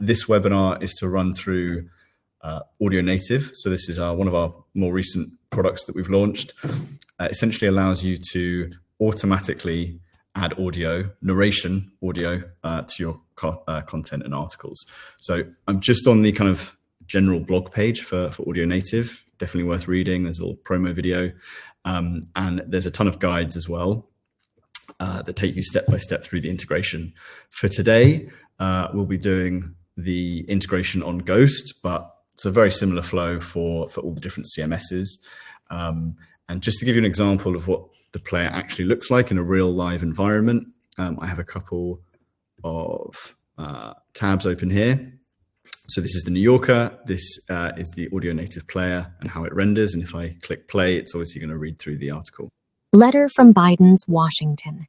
This webinar is to run through Audio Native. So this is one of our more recent products that we've launched. Essentially allows you to automatically add audio, narration audio to your content and articles. So I'm just on the kind of general blog page for Audio Native. Definitely worth reading. There's a little promo video. And there's a ton of guides as well that take you step by step through the integration. For today, we'll be doing the integration on Ghost, but it's a very similar flow for all the different CMSs. And just to give you an example of what the player actually looks like in a real live environment, I have a couple of tabs open here. So this is the New Yorker. This is the Audio Native player and how it renders. And if I click play, it's obviously going to read through the article. Letter from Biden's Washington.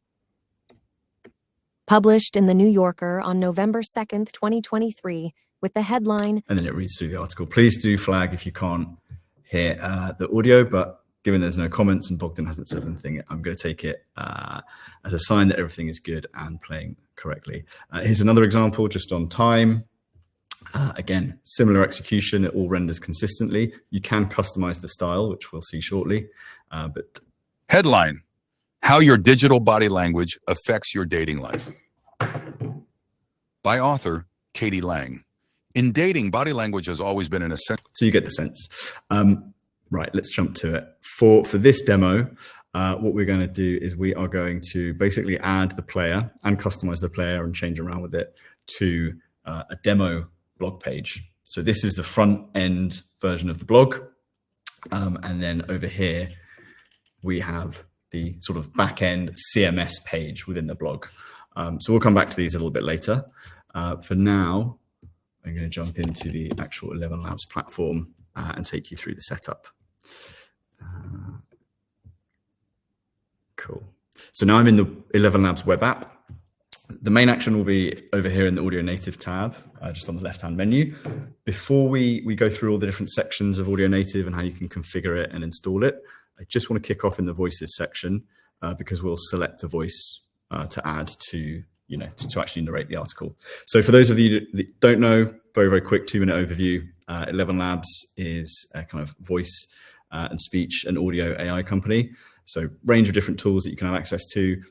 Published in the New Yorker on November 2nd, 2023, with the headline. And then it reads through the article. Please do flag if you can't hear the audio, but given there's no comments and Bogdan hasn't said anything, I'm going to take it as a sign that everything is good and playing correctly. Here's another example just on time. Again, similar execution, it all renders consistently. You can customize the style, which we'll see shortly. But headline, how your digital body language affects your dating life. By author, Katie Lang. In dating, body language has always been an essential. So you get the sense. Right, let's jump to it. For this demo, what we're going to do is we are going to basically add the player and customize the player and change around with it to a demo blog page. So this is the front end version of the blog. And then over here, we have the sort of back end CMS page within the blog. So we'll come back to these a little bit later. For now, I'm going to jump into the actual 11 Labs platform and take you through the setup. Cool. So now I'm in the 11 Labs web app. The main action will be over here in the Audio Native tab, just on the left-hand menu. Before we go through all the different sections of Audio Native and how you can configure it and install it, I just want to kick off in the voices section because we'll select a voice to add to, to actually narrate the article. So for those of you that don't know, very, very quick 2-minute overview. 11 Labs is a kind of voice and speech and audio AI company. So range of different tools that you can have access to.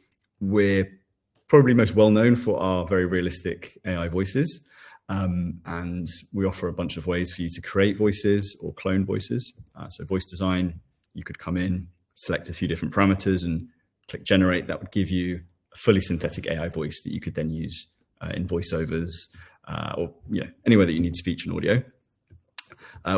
We're probably most well known for our very realistic AI voices. And we offer a bunch of ways for you to create voices or clone voices. So voice design, you could come in, select a few different parameters and click generate. That would give you a fully synthetic AI voice that you could then use in voiceovers or anywhere that you need speech and audio.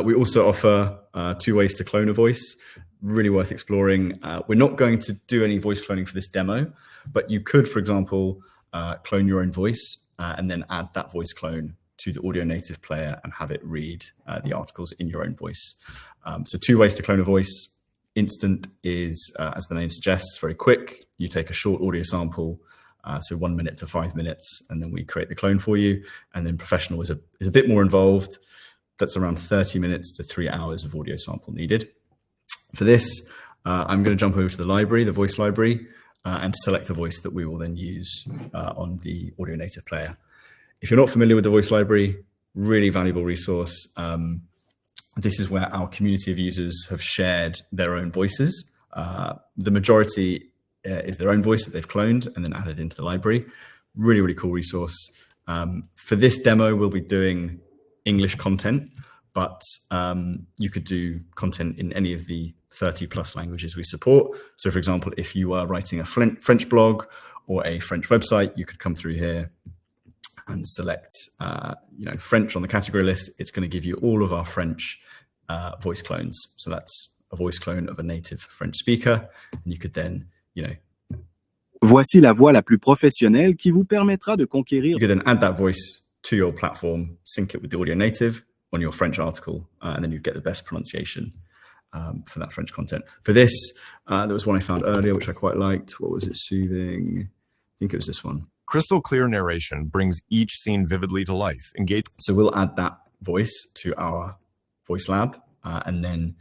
We also offer 2 ways to clone a voice, really worth exploring. We're not going to do any voice cloning for this demo, but you could, for example, clone your own voice and then add that voice clone to the Audio Native player and have it read the articles in your own voice. So 2 ways to clone a voice. Instant is, as the name suggests, very quick. You take a short audio sample, so 1 minute to 5 minutes, and then we create the clone for you. And then professional is a bit more involved. That's around 30 minutes to 3 hours of audio sample needed. For this, I'm going to jump over to the library, the voice library, and select a voice that we will then use on the Audio Native player. If you're not familiar with the voice library, really valuable resource. This is where our community of users have shared their own voices. The majority is their own voice that they've cloned and then added into the library. Really, really cool resource. For this demo, we'll be doing English content, but you could do content in any of the 30+ languages we support. So for example, if you are writing a French blog or a French website, you could come through here and select French on the category list. It's going to give you all of our French voice clones. So that's a voice clone of a native French speaker. And you could then, Voici la voix la plus professionnelle qui vous permettra de conquérir. You could then add that voice to your platform, sync it with the Audio Native on your French article, and then you get the best pronunciation for that French content. For this, there was one I found earlier, which I quite liked. What was it? Soothing. I think it was this one. Crystal clear narration brings each scene vividly to life. So we'll add that voice to our voice lab, and then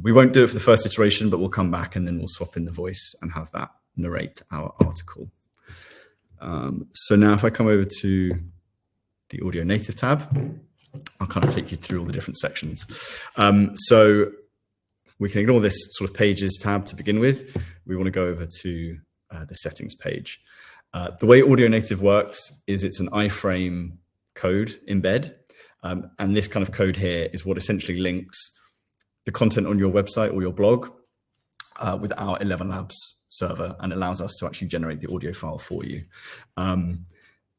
we won't do it for the first iteration, but we'll come back and then we'll swap in the voice and have that narrate our article. So now if I come over to the audio native tab, I'll kind of take you through all the different sections. So we can ignore this sort of pages tab to begin with. We want to go over to the settings page. The way audio native works is it's an iframe code embed. And this kind of code here is what essentially links the content on your website or your blog with our 11 Labs server and allows us to actually generate the audio file for you.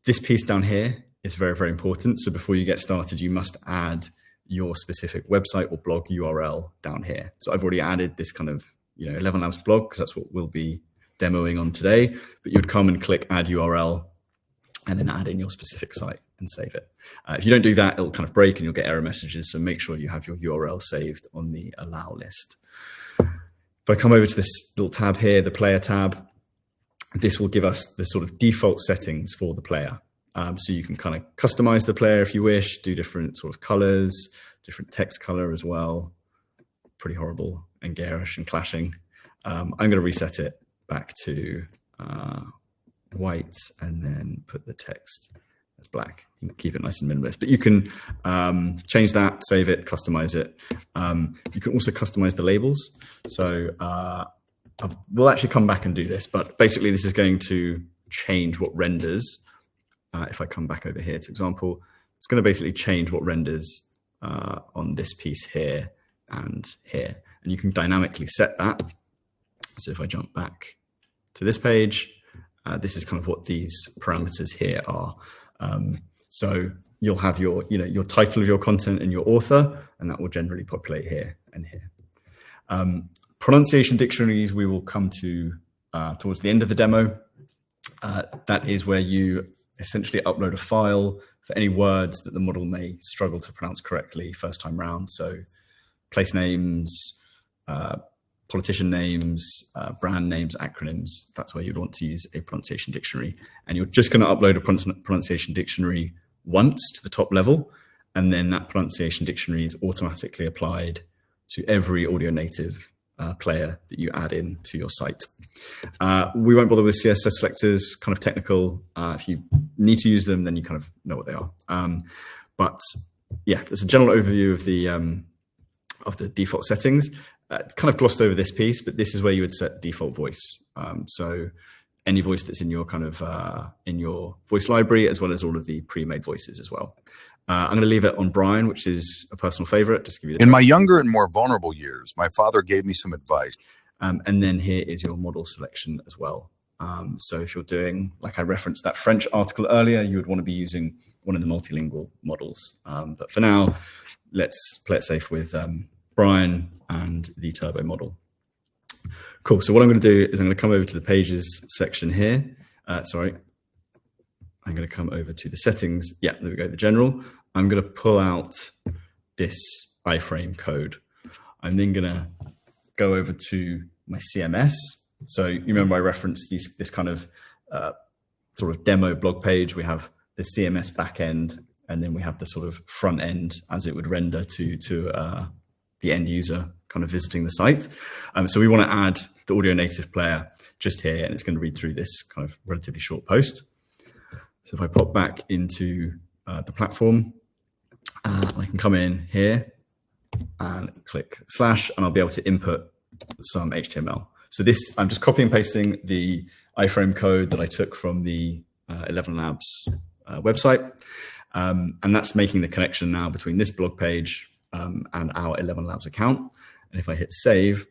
This piece down here is very, very important. So before you get started, you must add your specific website or blog URL down here. So I've already added this kind of 11 Labs blog because that's what we'll be demoing on today. But you'd come and click add URL and then add in your specific site and save it. If you don't do that, it'll kind of break and you'll get error messages. So make sure you have your URL saved on the allow list. If I come over to this little tab here, the player tab, this will give us the sort of default settings for the player. So you can kind of customize the player if you wish, do different sort of colors, different text color as well. Pretty horrible and garish and clashing. I'm going to reset it back to white and then put the text as black. You can keep it nice and minimalist, but you can change that, save it, customize it. You can also customize the labels. So we'll actually come back and do this, but basically this is going to change what renders. If I come back over here, to example, it's going to basically change what renders on this piece here and here. And you can dynamically set that. So if I jump back to this page, this is kind of what these parameters here are. So you'll have your title of your content and your author, and that will generally populate here and here. Pronunciation dictionaries we will come to towards the end of the demo. That is where you essentially upload a file for any words that the model may struggle to pronounce correctly first time round. So place names, politician names, brand names, acronyms. That's where you'd want to use a pronunciation dictionary. And you're just going to upload a pronunciation dictionary once to the top level. And then that pronunciation dictionary is automatically applied to every audio native player that you add in to your site. We won't bother with CSS selectors, kind of technical. If you need to use them, then you kind of know what they are. But yeah, there's a general overview of the default settings. Kind of glossed over this piece, but this is where you would set default voice. So any voice that's in your kind of in your voice library, as well as all of the pre-made voices as well. I'm going to leave it on Brian, which is a personal favorite. Just to give you In my younger and more vulnerable years, my father gave me some advice. And then here is your model selection as well. So if you're doing, like I referenced that French article earlier, you would want to be using one of the multilingual models. But for now, let's play it safe with Brian and the Turbo model. Cool. So what I'm going to do is I'm going to come over to the pages section here. Sorry. I'm going to come over to the settings. Yeah, there we go, the general. I'm going to pull out this iframe code. I'm then going to go over to my CMS. So you remember I referenced this kind of sort of demo blog page. We have the CMS backend, and then we have the sort of front end as it would render to the end user kind of visiting the site. So we want to add the audio native player just here, and it's going to read through this kind of relatively short post. So if I pop back into the platform, I can come in here and click / and I'll be able to input some HTML. So this, I'm just copy and pasting the iframe code that I took from the 11 Labs website. And that's making the connection now between this blog page and our 11 Labs account. And if I hit save,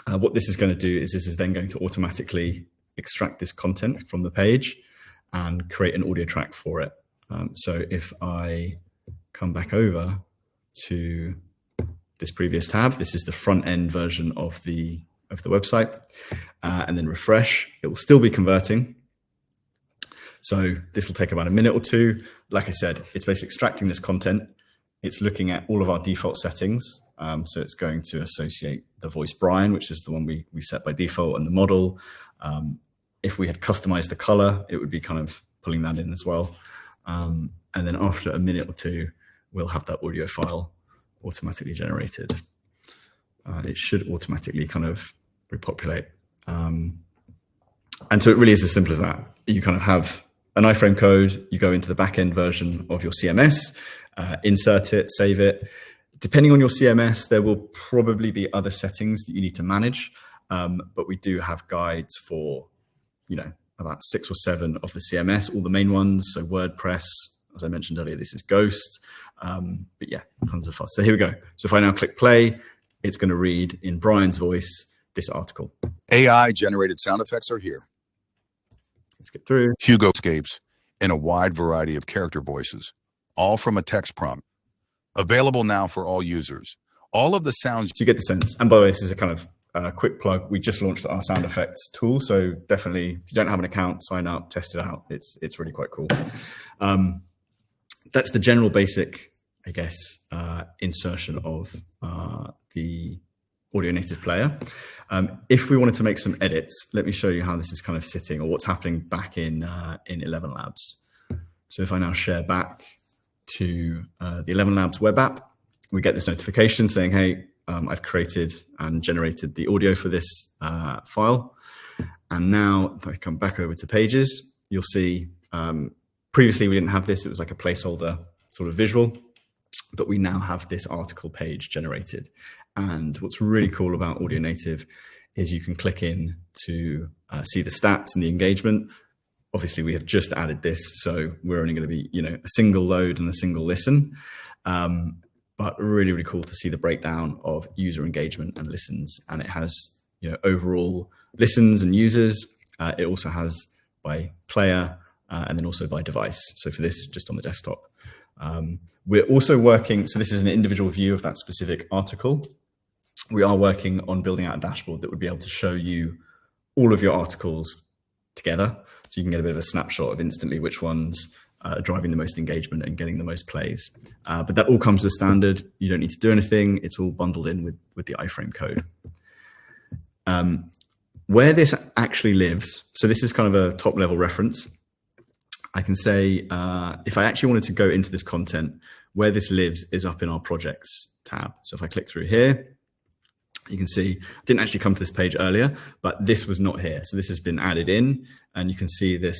what this is going to do is this is then going to automatically extract this content from the page and create an audio track for it. So if I come back over to this previous tab, this is the front end version of the website, and then refresh, it will still be converting. So this will take about a minute or two. Like I said, it's basically extracting this content. It's looking at all of our default settings. So it's going to associate the voice Brian, which is the one we set by default, and the model. If we had customized the color, it would be kind of pulling that in as well. And then after a minute or two, we'll have that audio file automatically generated. It should automatically kind of repopulate. And so it really is as simple as that. You kind of have an iframe code, you go into the backend version of your CMS, insert it, save it. Depending on your CMS, there will probably be other settings that you need to manage, but we do have guides for, about 6 or 7 of the CMS, all the main ones. So WordPress, as I mentioned earlier, this is Ghost, but yeah, tons of fuss. So here we go. So if I now click play, it's going to read in Brian's voice this article. AI generated sound effects are here. Let's get through. Hugo escapes in a wide variety of character voices, all from a text prompt. Available now for all users. All of the sounds. So you get the sense. And by the way, this is a kind of quick plug. We just launched our sound effects tool. So definitely, if you don't have an account, sign up, test it out. It's really quite cool. That's the general basic, I guess, insertion of the audio native player. If we wanted to make some edits, let me show you how this is kind of sitting or what's happening back in 11 Labs. So if I now share back to the 11 Labs web app, we get this notification saying, hey, I've created and generated the audio for this file. And now if I come back over to pages, you'll see previously we didn't have this. It was like a placeholder sort of visual, but we now have this article page generated. And what's really cool about Audio Native is you can click in to see the stats and the engagement. Obviously, we have just added this, so we're only going to be, a single load and a single listen. But really, really cool to see the breakdown of user engagement and listens. And it has, overall listens and users. It also has by player and then also by device. So for this, just on the desktop. We're also working, so this is an individual view of that specific article. We are working on building out a dashboard that would be able to show you all of your articles together. So you can get a bit of a snapshot of instantly which ones are driving the most engagement and getting the most plays. But that all comes as standard. You don't need to do anything. It's all bundled in with the iframe code. Where this actually lives, so this is kind of a top level reference. I can say, if I actually wanted to go into this content, where this lives is up in our projects tab. So if I click through here, you can see, I didn't actually come to this page earlier, but this was not here. So this has been added in, and you can see this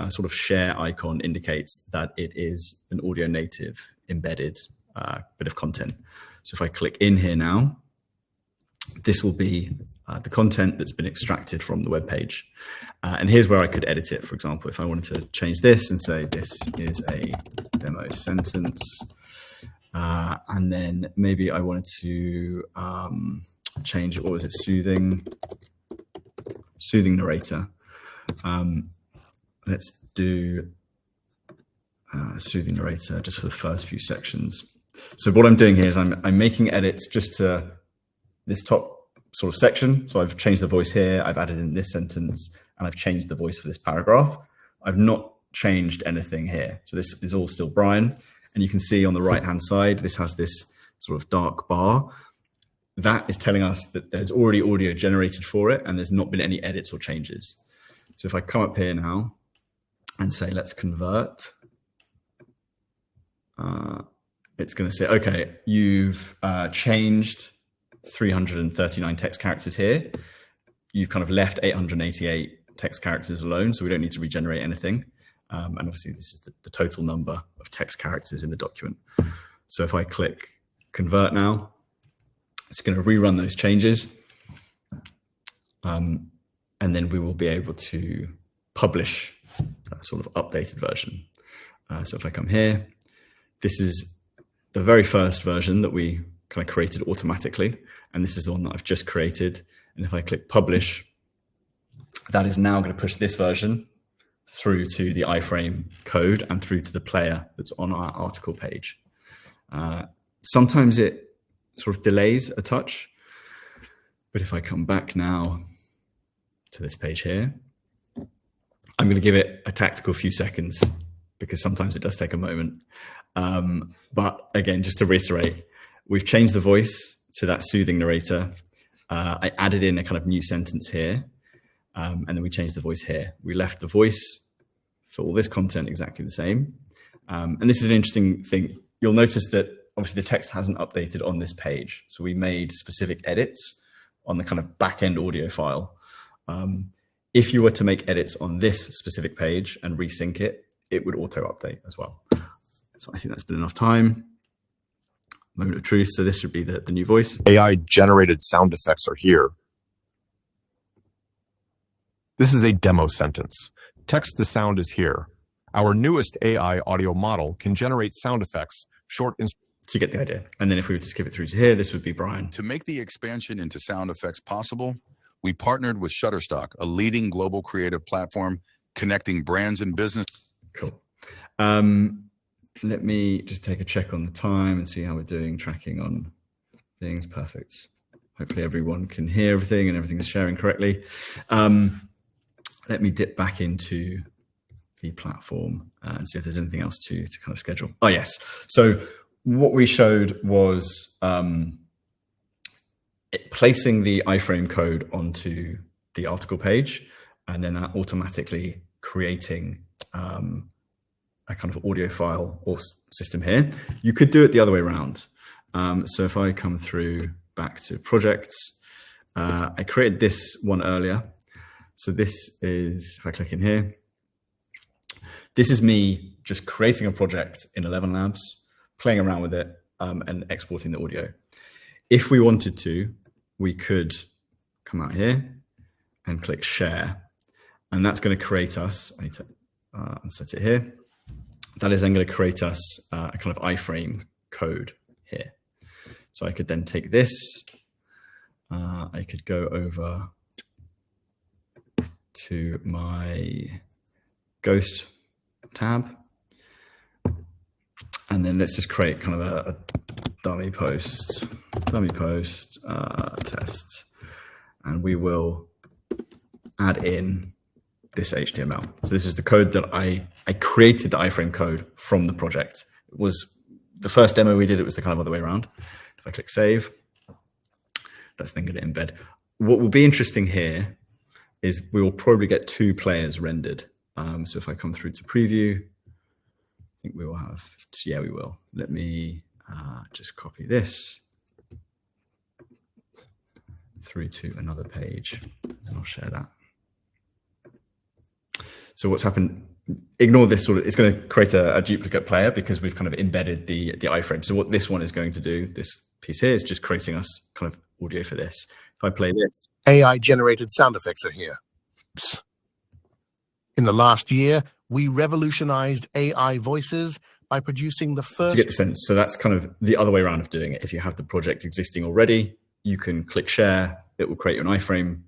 sort of share icon indicates that it is an audio native embedded bit of content. So if I click in here now, this will be the content that's been extracted from the web page. And here's where I could edit it. For example, if I wanted to change this and say this is a demo sentence, and then maybe I wanted to change, what was it, soothing narrator. Let's do soothing narrator just for the first few sections. So what I'm doing here is I'm making edits just to this top sort of section. So I've changed the voice here, I've added in this sentence, and I've changed the voice for this paragraph. I've not changed anything here. So this is all still Brian. And you can see on the right-hand side, this has this sort of dark bar. That is telling us that there's already audio generated for it and there's not been any edits or changes. So if I come up here now and say, let's convert, it's going to say, okay, you've changed 339 text characters here. You've kind of left 888 text characters alone, so we don't need to regenerate anything. And obviously this is the total number of text characters in the document. So if I click convert now, it's going to rerun those changes. And then we will be able to publish that sort of updated version. So if I come here, this is the very first version that we kind of created automatically. And this is the one that I've just created. And if I click publish, that is now going to push this version through to the iframe code and through to the player that's on our article page. Sometimes it sort of delays a touch, but if I come back now to this page here, I'm going to give it a tactical few seconds because sometimes it does take a moment. But again, just to reiterate, we've changed the voice to that soothing narrator. I added in a kind of new sentence here. And then we changed the voice here. We left the voice for all this content exactly the same. And this is an interesting thing. You'll notice that obviously the text hasn't updated on this page. So we made specific edits on the kind of back-end audio file. If you were to make edits on this specific page and resync it, it would auto update as well. So I think that's been enough time. Moment of truth. So this should be the new voice. AI generated sound effects are here. This is a demo sentence. Text to sound is here. Our newest AI audio model can generate sound effects, short instructions. So you get the idea. And then if we were to skip it through to here, this would be Brian. To make the expansion into sound effects possible, we partnered with Shutterstock, a leading global creative platform connecting brands and business. Cool. Let me just take a check on the time and see how we're doing tracking on things. Perfect. Hopefully everyone can hear everything and everything is sharing correctly. Let me dip back into the platform and see if there's anything else to kind of schedule. Oh, yes. So what we showed was placing the iframe code onto the article page, and then that automatically creating a kind of audio file or system here. You could do it the other way around. So if I come through back to projects, I created this one earlier. So this is, if I click in here, this is me just creating a project in 11 Labs, playing around with it, and exporting the audio. If we wanted to, we could come out here and click share, and that's going to create us, I need to unset it here. That is then going to create us a kind of iframe code here. So I could then take this, I could go over to my Ghost tab, and then let's just create kind of a dummy post test, and we will add in this HTML. So this is the code that I created the iframe code from the project. It was the first demo we did, it was the kind of other way around. If I click save, that's then going to embed. What will be interesting here is we will probably get 2 players rendered. So if I come through to preview, I think we will have, yeah, we will. Let me just copy this through to another page, and I'll share that. So what's happened, ignore this sort of, it's going to create a duplicate player because we've kind of embedded the iframe. So what this one is going to do, this piece here, is just creating us kind of audio for this. If I play this. AI generated sound effects are here. In the last year, we revolutionized AI voices by producing the first. To get the sense. So that's kind of the other way around of doing it. If you have the project existing already, you can click share, it will create you an iframe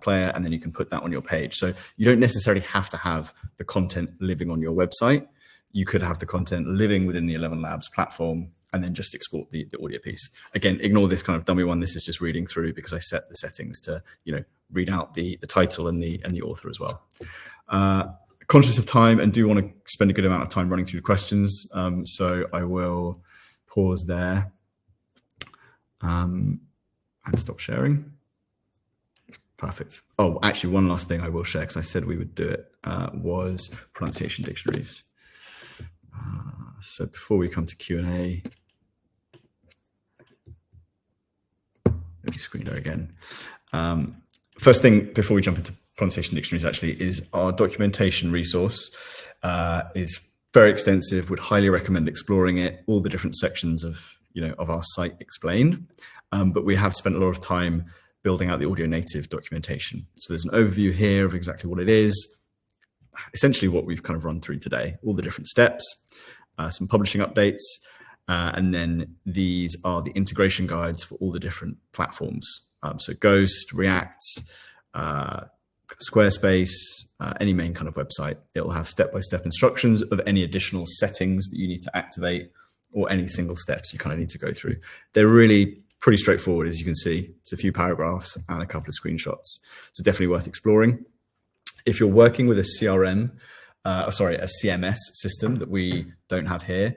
player, and then you can put that on your page. So you don't necessarily have to have the content living on your website. You could have the content living within the 11 Labs platform and then just export the audio piece. Again, ignore this kind of dummy one. This is just reading through because I set the settings to, read out the title and the author as well. Conscious of time and do want to spend a good amount of time running through the questions. So I will pause there and stop sharing. Perfect. Oh, actually, one last thing I will share, because I said we would do it, was pronunciation dictionaries. So before we come to Q&A, let me screen there again. First thing before we jump into pronunciation dictionaries actually is our documentation resource is very extensive, would highly recommend exploring it, all the different sections of our site explained. But we have spent a lot of time building out the audio native documentation. So there's an overview here of exactly what it is, essentially what we've kind of run through today, all the different steps, some publishing updates, and then these are the integration guides for all the different platforms. So Ghost, React, Squarespace, any main kind of website. It'll have step-by-step instructions of any additional settings that you need to activate or any single steps you kind of need to go through. They're really pretty straightforward, as you can see. It's a few paragraphs and a couple of screenshots. So definitely worth exploring. If you're working with a CRM, a CMS system that we don't have here,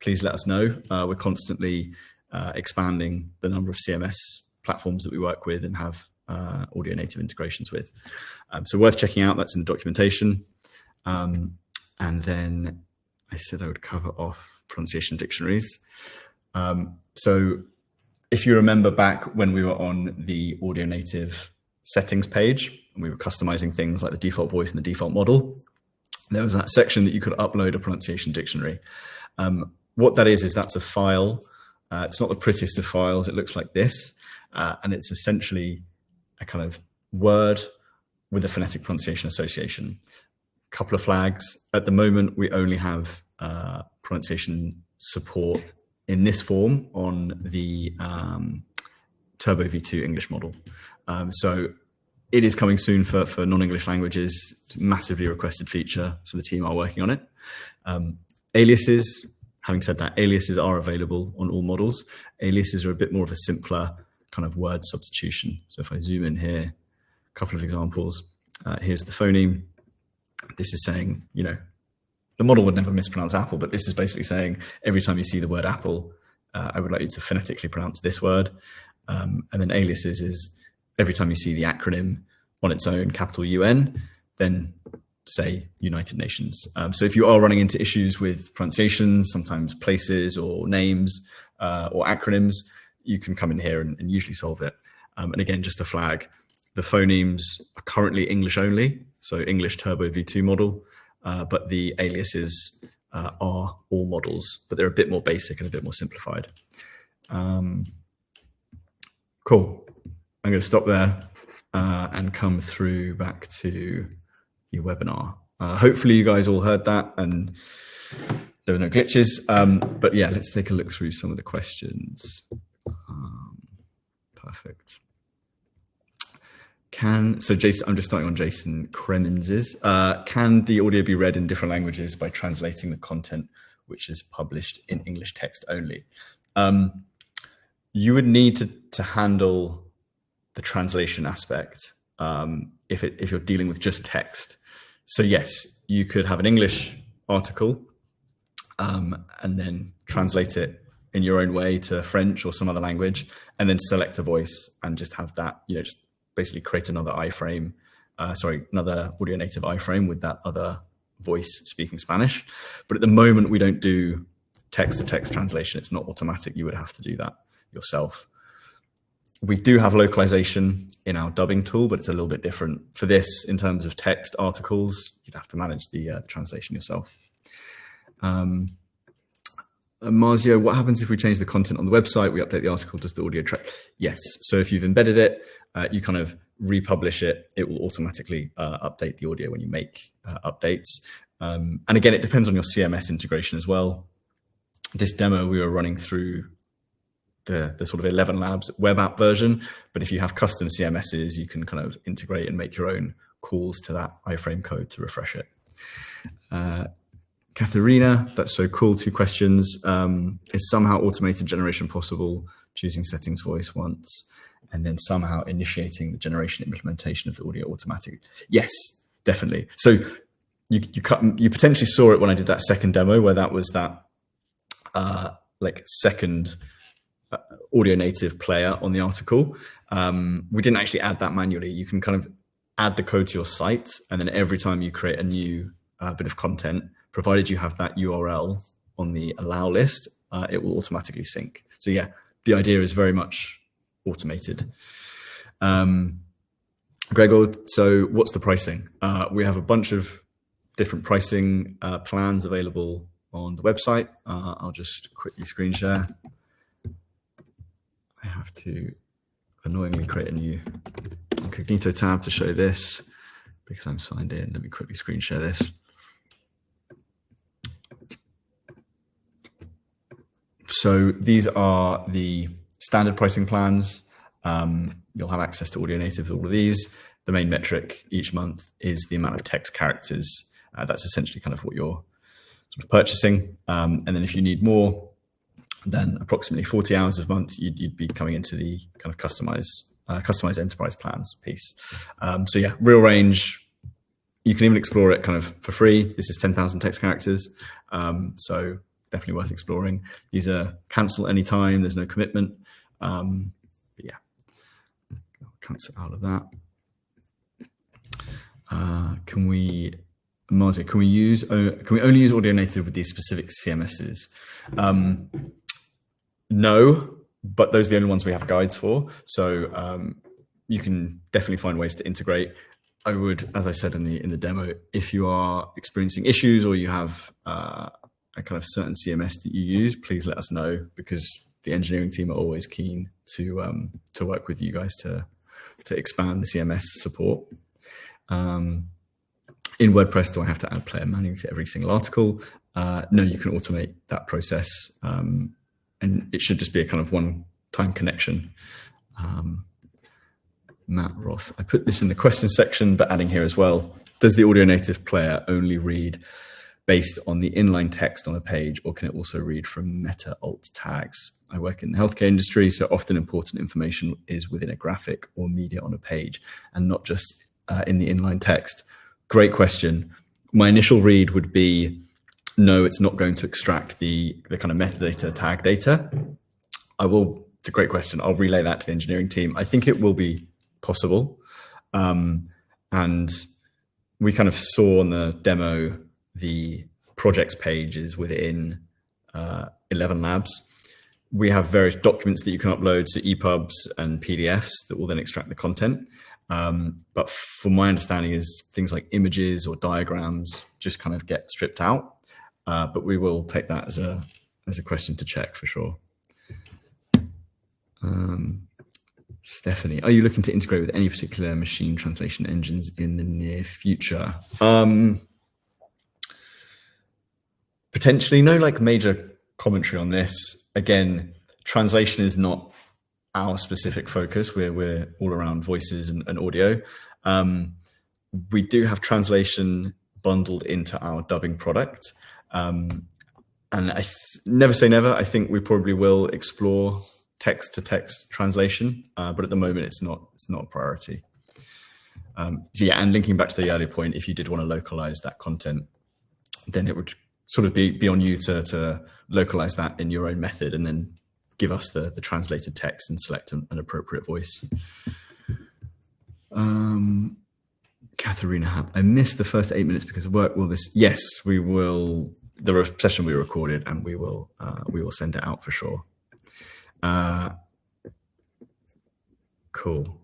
please let us know. We're constantly expanding the number of CMS platforms that we work with and have audio native integrations with. So worth checking out. That's in the documentation. And then I said I would cover off pronunciation dictionaries. So if you remember back when we were on the audio native settings page, and we were customizing things like the default voice and the default model, there was that section that you could upload a pronunciation dictionary. What that is that's a file. It's not the prettiest of files. It looks like this, and it's essentially a kind of word with a phonetic pronunciation association. A couple of flags. At the moment, we only have pronunciation support in this form on the Turbo V2 English model. So it is coming soon for non-English languages. It's a massively requested feature, so the team are working on it. Aliases, having said that, aliases are available on all models. Aliases are a bit more of a simpler kind of word substitution. So if I zoom in here, a couple of examples. Here's the phoneme. This is saying, you know, the model would never mispronounce apple, but this is basically saying every time you see the word apple, I would like you to phonetically pronounce this word. And then aliases is every time you see the acronym on its own, capital UN, then say United Nations. So if you are running into issues with pronunciations, sometimes places or names or acronyms, you can come in here and usually solve it. And again, just a flag, the phonemes are currently English only, so English Turbo V2 model, but the aliases are all models, but they're a bit more basic and a bit more simplified. Cool. I'm going to stop there and come through back to your webinar. Hopefully you guys all heard that and there were no glitches. But yeah, let's take a look through some of the questions. Perfect. So Jason, I'm just starting on Jason Kremens's. Can the audio be read in different languages by translating the content which is published in English text only? You would need to handle the translation aspect if you're dealing with just text. So yes, you could have an English article and then translate it in your own way to French or some other language, and then select a voice and just have that, you know, just basically create another iframe, another audio native iframe with that other voice speaking Spanish. But at the moment, we don't do text to text translation. It's not automatic. You would have to do that yourself. We do have localization in our dubbing tool, but it's a little bit different. For this, in terms of text articles, you'd have to manage the translation yourself. Marzio, what happens if we change the content on the website? We update the article, does the audio track? Yes. So if you've embedded it, you kind of republish it. It will automatically update the audio when you make updates. And again, it depends on your CMS integration as well. This demo we were running through the sort of 11 Labs web app version, but if you have custom CMSs, you can kind of integrate and make your own calls to that iframe code to refresh it. Katharina, that's so cool. 2 questions. Is somehow automated generation possible? Choosing settings voice once, and then somehow initiating the generation implementation of the audio automatically. Yes, definitely. So you potentially saw it when I did that second demo, where that was that like second audio native player on the article. We didn't actually add that manually. You can kind of add the code to your site, and then every time you create a new bit of content, provided you have that URL on the allow list, it will automatically sync. So yeah, the idea is very much automated. Gregor, so what's the pricing? We have a bunch of different pricing plans available on the website. I'll just quickly screen share. I have to annoyingly create a new incognito tab to show this because I'm signed in. Let me quickly screen share this. So these are the standard pricing plans. You'll have access to audio native, all of these. The main metric each month is the amount of text characters. That's essentially kind of what you're sort of purchasing. And then if you need more than approximately 40 hours a month, you'd be coming into the kind of customized enterprise plans piece. So yeah, real range. You can even explore it kind of for free. This is 10,000 text characters. So definitely worth exploring. These are cancel anytime. There's no commitment. But yeah, I'll cancel out of that. Can we only use audio native with these specific CMSs? No, but those are the only ones we have guides for. So you can definitely find ways to integrate. I would, as I said in the demo, if you are experiencing issues or you have a kind of certain CMS that you use, please let us know, because the engineering team are always keen to work with you guys to expand the CMS support. In WordPress, do I have to add player manually to every single article? No, you can automate that process, and it should just be a kind of one-time connection. Matt Roth, I put this in the question section, but adding here as well, does the audio native player only read based on the inline text on a page, or can it also read from meta alt tags? I work in the healthcare industry, so often important information is within a graphic or media on a page and not just in the inline text. Great question. My initial read would be, no, it's not going to extract the kind of metadata tag data. It's a great question. I'll relay that to the engineering team. I think it will be possible. And we kind of saw on the demo, the projects page is within 11 Labs. We have various documents that you can upload, so EPUBs and PDFs that will then extract the content. But from my understanding is things like images or diagrams just kind of get stripped out. But we will take that as a question to check for sure. Stephanie, are you looking to integrate with any particular machine translation engines in the near future? Potentially, no like major commentary on this. Again, translation is not our specific focus. We're all around voices and audio. We do have translation bundled into our dubbing product. And I never say never. I think we probably will explore text-to-text translation, but at the moment it's not a priority. So yeah, and linking back to the earlier point, if you did want to localize that content, then it would sort of be on you to localize that in your own method and then give us the translated text and select an appropriate voice. Katharina, I missed the first 8 minutes because of work. Will this? Yes, we will. The session we recorded, and we will send it out for sure. Cool.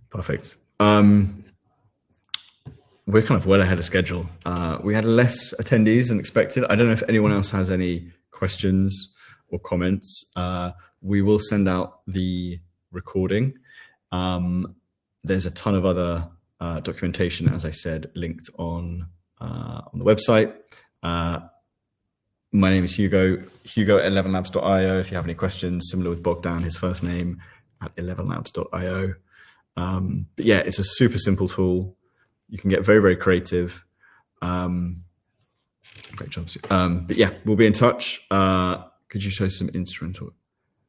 Perfect. We're kind of well ahead of schedule. We had less attendees than expected. I don't know if anyone else has any questions or comments. We will send out the recording. There's a ton of other documentation, as I said, linked on the website. My name is Hugo at 11labs.io. If you have any questions, similar with Bogdan, his first name at 11labs.io. But yeah, it's a super simple tool. You can get very, very creative. Great job. But yeah, we'll be in touch. Could you show some instrumental?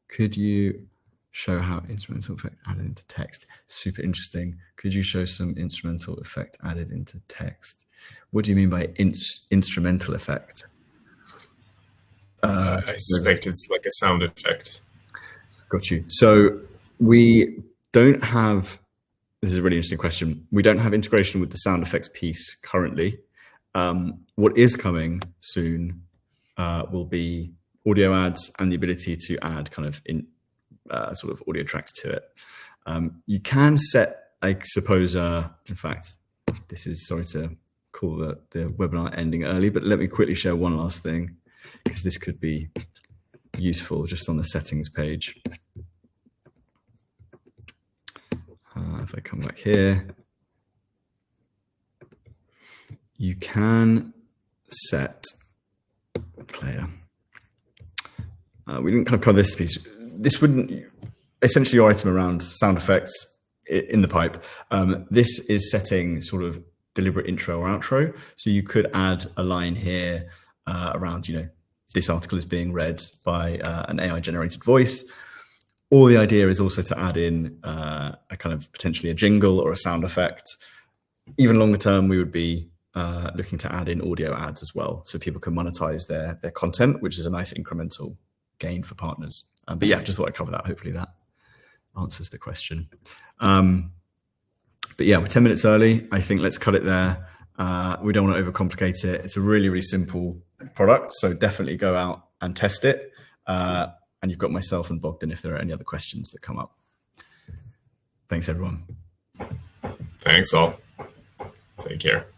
Could you show how instrumental effect added into text? Super interesting. Could you show some instrumental effect added into text? What do you mean by instrumental effect? I suspect it's like a sound effect. Got you. So we don't have, this is a really interesting question. We don't have integration with the sound effects piece currently. What is coming soon will be audio ads and the ability to add kind of sort of audio tracks to it. You can set, I suppose, in fact, this is, sorry to call the webinar ending early, but let me quickly share one last thing, because this could be useful just on the settings page. If I come back here, you can set player. We didn't kind of cover this piece. This wouldn't, essentially your item around sound effects in the pipe. This is setting sort of deliberate intro or outro. So you could add a line here around, this article is being read by an AI generated voice. Or the idea is also to add in a kind of potentially a jingle or a sound effect. Even longer term, we would be looking to add in audio ads as well, so people can monetize their content, which is a nice incremental gain for partners. But yeah, just thought I'd cover that. Hopefully that answers the question. But yeah, we're 10 minutes early. I think let's cut it there. We don't want to overcomplicate it. It's a really, really simple product, so definitely go out and test it. And you've got myself and Bogdan if there are any other questions that come up. Thanks, everyone. Thanks all. Take care.